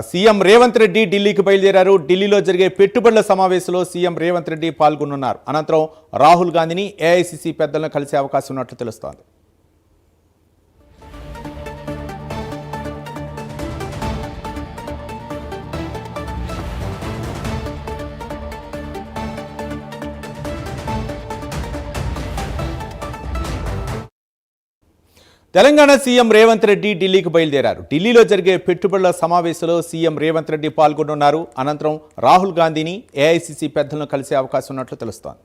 CM Revanth Reddy ఢిల్లీకి బయలుదేరారు. ఢిల్లీలో జరిగే పెట్టుబడుల సమావేశంలో సీఎం రేవంత్ రెడ్డి పాల్గొనున్నారు. అనంతరం రాహుల్ గాంధీని ఏఐసీసీ పెద్దలను కలిసే అవకాశం ఉన్నట్లు తెలుస్తోంది. తెలంగాణ సీఎం రేవంత్ రెడ్డి ఢిల్లీకి బయలుదేరారు. ఢిల్లీలో జరిగే పెట్టుబడుల సమావేశంలో సీఎం రేవంత్ రెడ్డి పాల్గొనున్నారు. అనంతరం రాహుల్ గాంధీని ఏఐసీసీ పెద్దలను కలిసే అవకాశం ఉన్నట్లు తెలుస్తోంది.